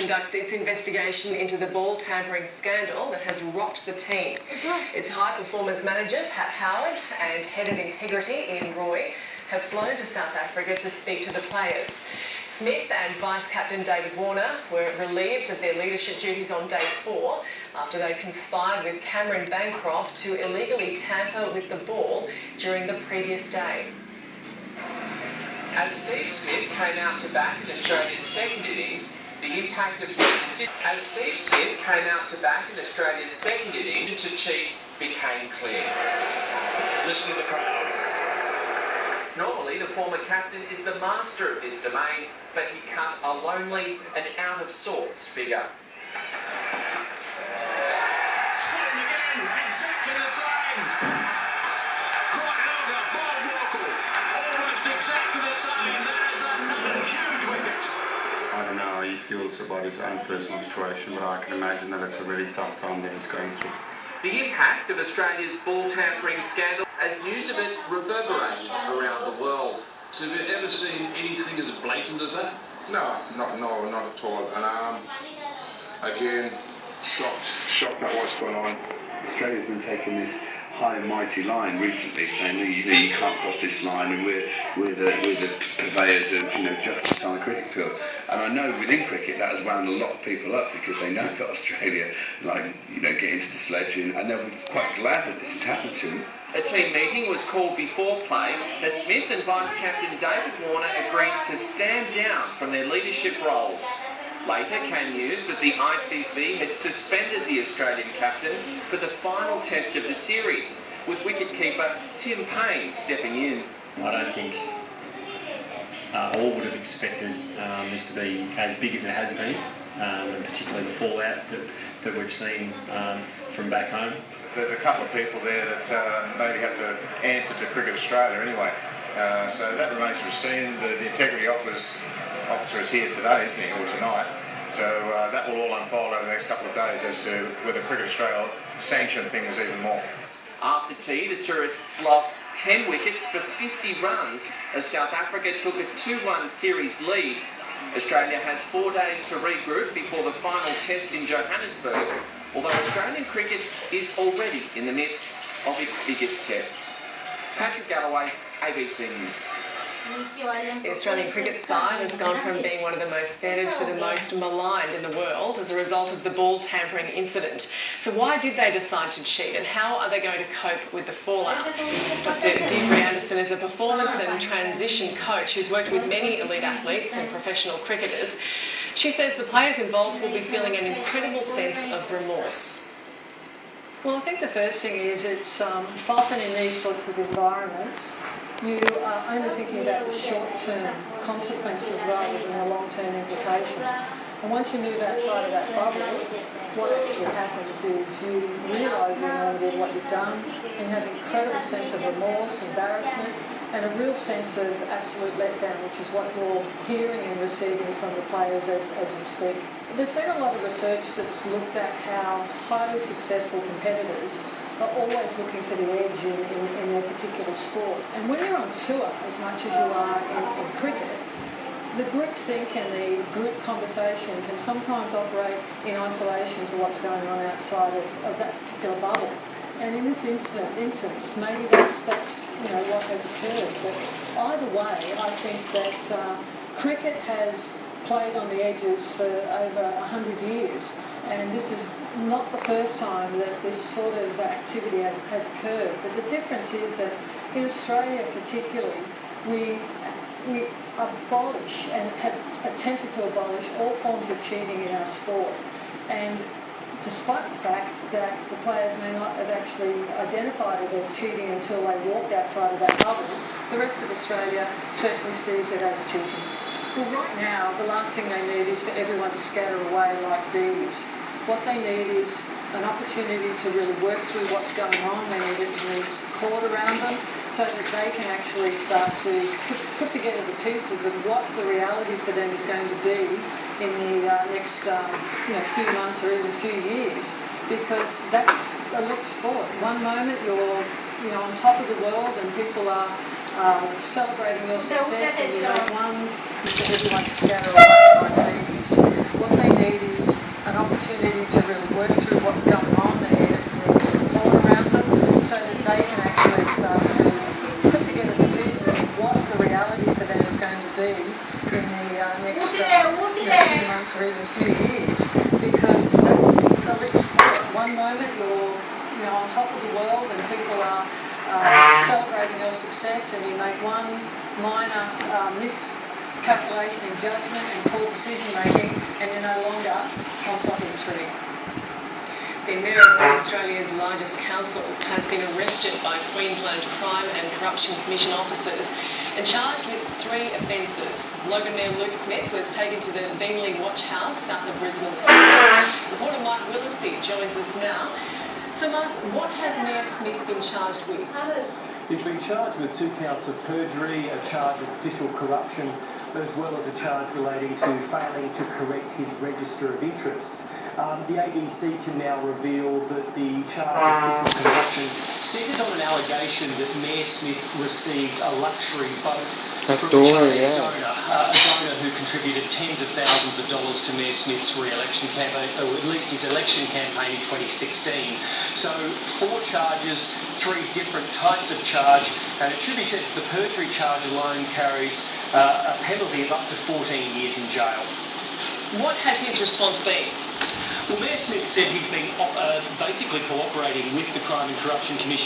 conducts its investigation into the ball tampering scandal that has rocked the team. Its high performance manager, Pat Howard, and head of integrity, Ian Roy, have flown to South Africa to speak to the players. Smith and Vice-Captain David Warner were relieved of their leadership duties on day 4 after they conspired with Cameron Bancroft to illegally tamper with the ball during the previous day. As Steve Smith came out to bat in Australia's second innings, the impact of to cheat became clear. Listen to the crowd. Normally, the former captain is the master of this domain, but he cut a lonely and out of sorts figure. Spotting again, exactly the same. Quite another Bob Walker, almost exactly the same. There's another huge wicket. I don't know how he feels about his own personal situation, but I can imagine that it's a really tough time that he's going through. The impact of Australia's ball tampering scandal as news of it reverberated around the world. So have you ever seen anything as blatant as that? No, not at all. And again, shocked at what's going on. Australia's been taking this high and mighty line recently, saying that you can't cross this line, and we're the purveyors of justice on the cricket field. And I know within cricket that has wound a lot of people up, because they know that Australia get into the sledge, and they'll be quite glad that this has happened to them. A team meeting was called before play as Smith and Vice-Captain David Warner agreed to stand down from their leadership roles. Later came news that the ICC had suspended the Australian captain for the final test of the series, with wicketkeeper Tim Payne stepping in. I don't think all would have expected this to be as big as it has been, and particularly the fallout that we've seen from back home. There's a couple of people there that maybe have to answer to Cricket Australia anyway, so that remains to be seen. The integrity officer is here today, isn't he, or tonight? So that will all unfold over the next couple of days as to whether Cricket Australia sanction things even more. After tea, the tourists lost 10 wickets for 50 runs as South Africa took a 2-1 series lead. Australia has 4 days to regroup before the final test in Johannesburg, although Australian cricket is already in the midst of its biggest test. Patrick Galloway, ABC News. The Australian cricket side has gone from being one of the most feted to the most maligned in the world as a result of the ball tampering incident. So why did they decide to cheat, and how are they going to cope with the fallout? Dr. Deirdre Anderson is a performance and transition coach who's worked with many elite athletes and professional cricketers. She says the players involved will be feeling an incredible sense of remorse. Well, I think the first thing is it's often in these sorts of environments you are only thinking about the short-term consequences rather than the long-term implications. And once you move outside of that bubble, what actually happens is you realise you remember what you've done, and you have an incredible sense of remorse, embarrassment, and a real sense of absolute letdown, which is what you're hearing and receiving from the players as we speak. There's been a lot of research that's looked at how highly successful competitors are always looking for the edge in their particular sport. And when you're on tour, as much as you are in cricket, the group think and the group conversation can sometimes operate in isolation to what's going on outside of that particular bubble. And in this instance, maybe that's what has occurred. But either way, I think that cricket has played on the edges for over 100 years, and this is not the first time that this sort of activity has occurred. But the difference is that in Australia particularly, we abolish and have attempted to abolish all forms of cheating in our sport. And despite the fact that the players may not have actually identified it as cheating until they walked outside of that bubble, the rest of Australia certainly sees it as cheating. Well, right now, the last thing they need is for everyone to scatter away like bees. What they need is an opportunity to really work through what's going on. They need support around them so that they can actually start to put together the pieces of what the reality for them is going to be in the next few months or even few years, because that's elite sport. One moment you're on top of the world and people are celebrating your success, and you make one for everyone to scatter away like bees. What they need next few months or even few years, because that's elite sport. One moment you're on top of the world and people are celebrating your success, and you make one minor miscalculation in judgment and poor decision making, and you're no longer on top of the tree. The Mayor of one of Australia's largest councils has been arrested by Queensland Crime and Corruption Commission officers and charged with 3 offences. Logan Mayor Luke Smith was taken to the Beenleigh Watch House south of Brisbane this morning. Reporter Mark Willisey joins us now. So Mark, what has Mayor Smith been charged with? He's been charged with 2 counts of perjury, a charge of official corruption, as well as a charge relating to failing to correct his register of interests. The ABC can now reveal that the charge of official corruption centres on an allegation that Mayor Smith received a luxury boat from a Chinese donor, a donor who contributed tens of thousands of dollars to Mayor Smith's re-election campaign, or at least his election campaign in 2016. So 4 charges, 3 different types of charge, and it should be said that the perjury charge alone carries a penalty of up to 14 years in jail. What has his response been? Well, Mayor Smith said he's been basically cooperating with the Crime and Corruption Commission